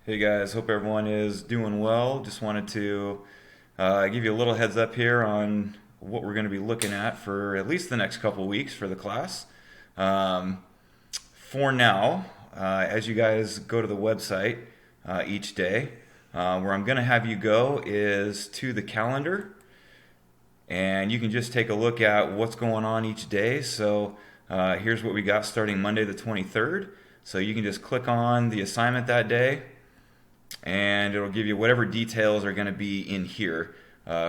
Hey guys, hope everyone is doing well. Just wanted to give you a little heads up here on what we're going to be looking at for at least the next couple weeks for the class. Um, for now, as you guys go to the website each day, where I'm going to have you go is to the calendar, and you can just take a look at what's going on each day. So here's what we got starting Monday the 23rd. So you can just click on the assignment that day and it'll give you whatever details are going to be in here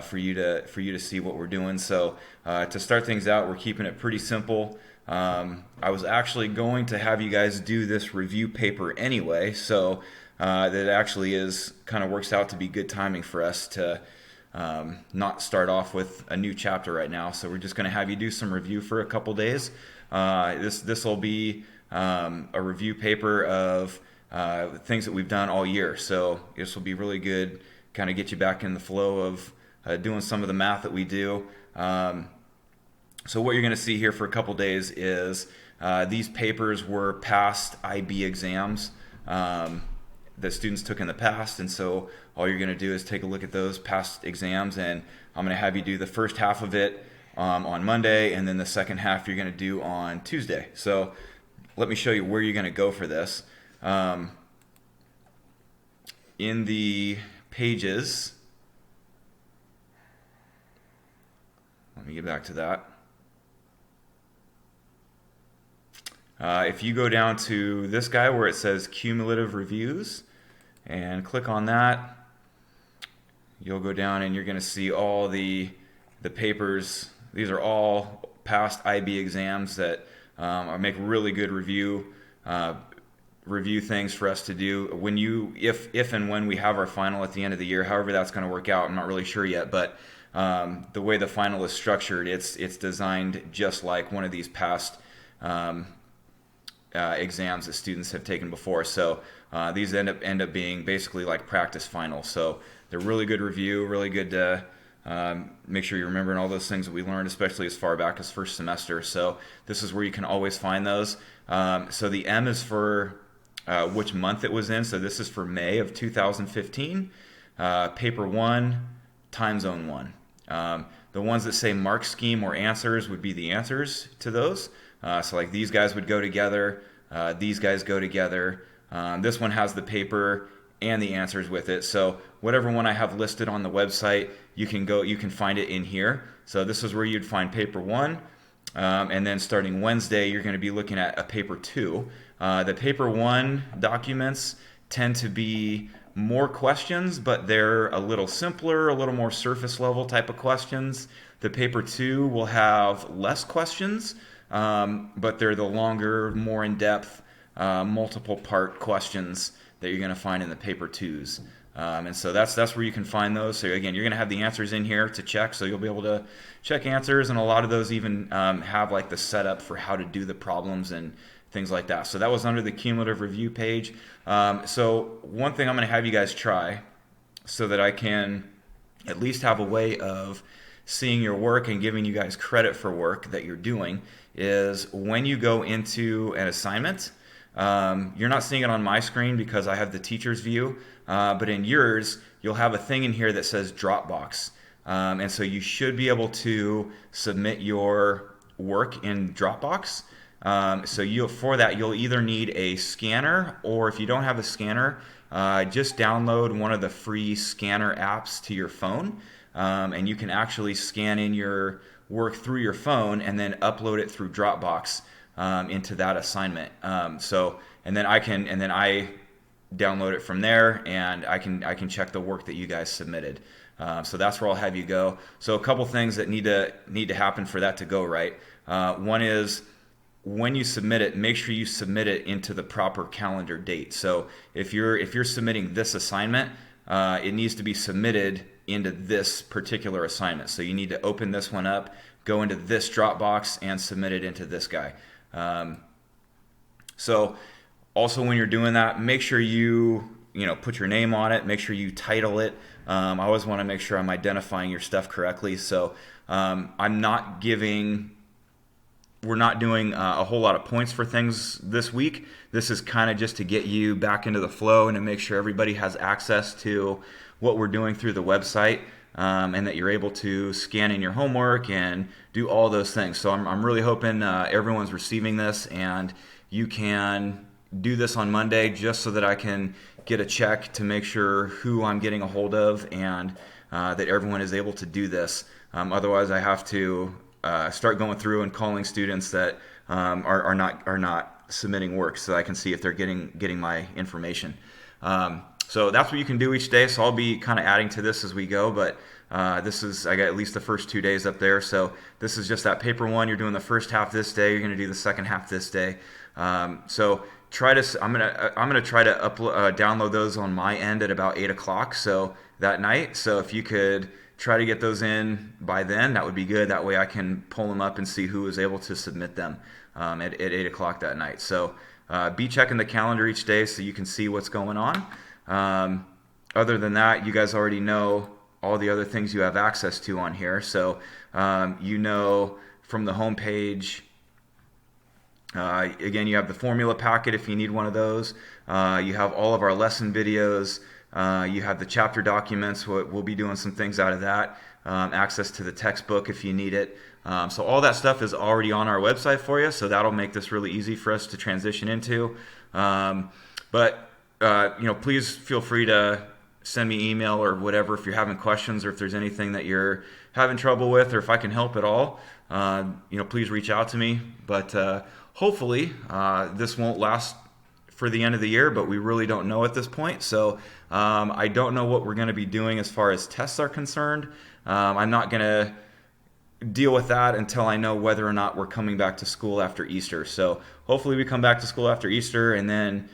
for you to see what we're doing. So to start things out, we're keeping it pretty simple. I was actually going to have you guys do this review paper anyway, so that actually is kind of works out to be good timing for us to not start off with a new chapter right now. So we're just going to have you do some review for a couple days. This will be a review paper of things that we've done all year. So this will be really good, kind of get you back in the flow of doing some of the math that we do. So what you're going to see here for a couple days is these papers were past IB exams that students took in the past, and so all you're going to do is take a look at those past exams, and I'm going to have you do the first half of it on Monday, and then the second half you're going to do on Tuesday. So let me show you where you're going to go for this. In the pages, let me get back to that. If you go down to this guy where it says cumulative reviews and click on that, you'll go down and you're going to see all the papers. These are all past IB exams that make really good review things for us to do when if and when we have our final at the end of the year. However that's going to work out, I'm not really sure yet, but the way the final is structured, it's designed just like one of these past exams that students have taken before. So these end up being basically like practice finals. So they're really good review, really good to make sure you're remembering all those things that we learned, especially as far back as first semester. So this is where you can always find those. So the M is for which month it was in. So this is for May of 2015. Paper 1, time zone 1. The ones that say mark scheme or answers would be the answers to those. So like these guys would go together, these guys go together. This one has the paper and the answers with it. So whatever one I have listed on the website, you can find it in here. So this is where you'd find paper 1. And then starting Wednesday, you're going to be looking at a paper 2. The paper 1 documents tend to be more questions, but they're a little simpler, a little more surface level type of questions. The paper 2 will have less questions, but they're the longer, more in-depth, multiple part questions that you're going to find in the paper 2s. And so that's where you can find those. So again, you're going to have the answers in here to check, so you'll be able to check answers, and a lot of those even have like the setup for how to do the problems and things like that. So that was under the cumulative review page. So one thing I'm going to have you guys try, so that I can at least have a way of seeing your work and giving you guys credit for work that you're doing, is when you go into an assignment, you're not seeing it on my screen because I have the teacher's view, but in yours, you'll have a thing in here that says Dropbox. And so you should be able to submit your work in Dropbox. So for that, you'll either need a scanner, or if you don't have a scanner, just download one of the free scanner apps to your phone, and you can actually scan in your work through your phone and then upload it through Dropbox into that assignment. And then I download it from there, and I can check the work that you guys submitted. So that's where I'll have you go. So a couple things that need to happen for that to go right. One is, when you submit it, make sure you submit it into the proper calendar date. So if you're submitting this assignment, it needs to be submitted into this particular assignment. So you need to open this one up, go into this Dropbox, and submit it into this guy. So also when you're doing that, make sure you put your name on it, make sure you title it. I always want to make sure I'm identifying your stuff correctly. So I'm not giving we're not doing a whole lot of points for things this week. This is kind of just to get you back into the flow and to make sure everybody has access to what we're doing through the website, and that you're able to scan in your homework and do all those things. So I'm really hoping everyone's receiving this and you can do this on Monday, just so that I can get a check to make sure who I'm getting a hold of, and that everyone is able to do this. Otherwise, I have to start going through and calling students that are not submitting work, so I can see if they're getting my information. So that's what you can do each day. So I'll be kind of adding to this as we go, but I got at least the first 2 days up there. So this is just that paper one. You're doing the first half this day. You're going to do the second half this day. So I'm gonna try to download those on my end at about 8 o'clock. So that night. So if you could try to get those in by then, that would be good. That way I can pull them up and see who was able to submit them at 8 o'clock that night. So be checking the calendar each day so you can see what's going on. Other than that, you guys already know all the other things you have access to on here. So from the home page, again, you have the formula packet if you need one of those. You have all of our lesson videos. You have the chapter documents. We'll be doing some things out of that. Access to the textbook if you need it. So all that stuff is already on our website for you. So that'll make this really easy for us to transition into. But please feel free to send me email or whatever if you're having questions, or if there's anything that you're having trouble with, or if I can help at all. Please reach out to me. But hopefully this won't last for the end of the year, but we really don't know at this point. So I don't know what we're going to be doing as far as tests are concerned. I'm not going to deal with that until I know whether or not we're coming back to school after Easter. So hopefully we come back to school after Easter, and then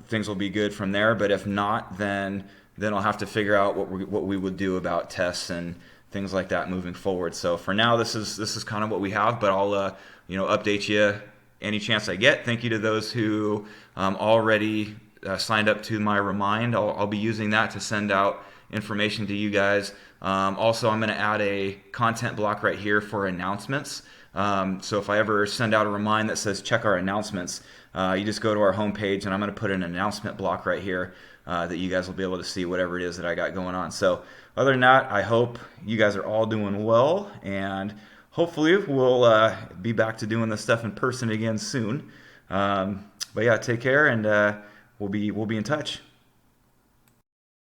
things will be good from there. But if not, then I'll have to figure out what we would do about tests and things like that moving forward. So for now, this is kind of what we have, but I'll update you any chance I get. Thank you to those who already signed up to my Remind. I'll be using that to send out information to you guys. Also, I'm going to add a content block right here for announcements. So if I ever send out a Remind that says check our announcements, you just go to our homepage, and I'm going to put an announcement block right here that you guys will be able to see whatever it is that I got going on. So other than that, I hope you guys are all doing well, and hopefully we'll be back to doing this stuff in person again soon. But yeah, take care, and we'll be in touch.